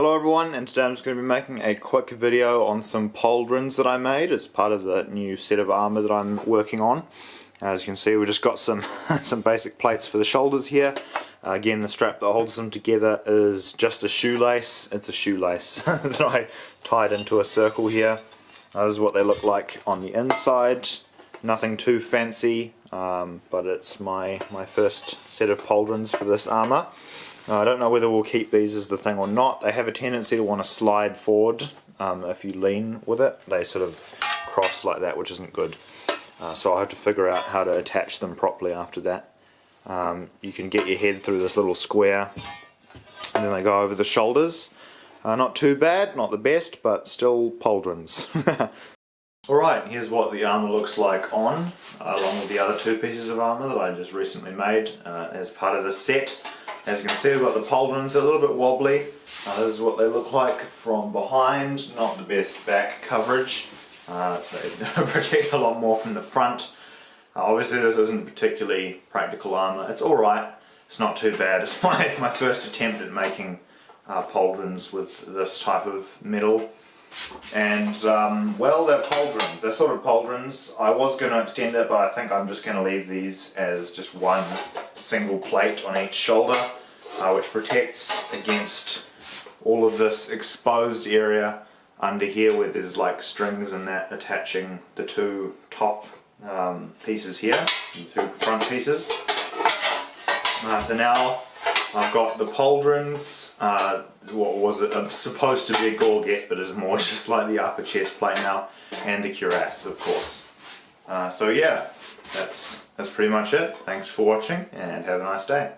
Hello everyone, and today I'm just going to be making a quick video on some pauldrons that I made. It's part of the new set of armour that I'm working on. As you can see, we just got some some basic plates for the shoulders here. Again, the strap that holds them together is just a shoelace. It's a shoelace that I tied into a circle here. This is what they look like on the inside. Nothing too fancy, but it's my first set of pauldrons for this armour. I don't know whether we'll keep these as the thing or not. They have a tendency to want to slide forward if you lean with it. They sort of cross like that, which isn't good. So I'll have to figure out how to attach them properly after that. You can get your head through this little square and then they go over the shoulders. Not too bad, not the best, but still pauldrons. Alright, here's what the armour looks like on, along with the other two pieces of armour that I just recently made as part of the set. As you can see, we've got the pauldrons, a little bit wobbly. This is what they look like from behind. Not the best back coverage. They protect a lot more from the front. Obviously this isn't particularly practical armour. It's alright, it's not too bad. It's my first attempt at making pauldrons with this type of metal. And well, they're pauldrons. They're sort of pauldrons. I was going to extend it, but I think I'm just going to leave these as just one single plate on each shoulder, which protects against all of this exposed area under here where there's like strings and that attaching the two top pieces here, the two front pieces. So now I've got the pauldrons, what was it, supposed to be a gorget, but is more just like the upper chest plate now, and the cuirass, of course. So yeah, that's pretty much it. Thanks for watching, and have a nice day.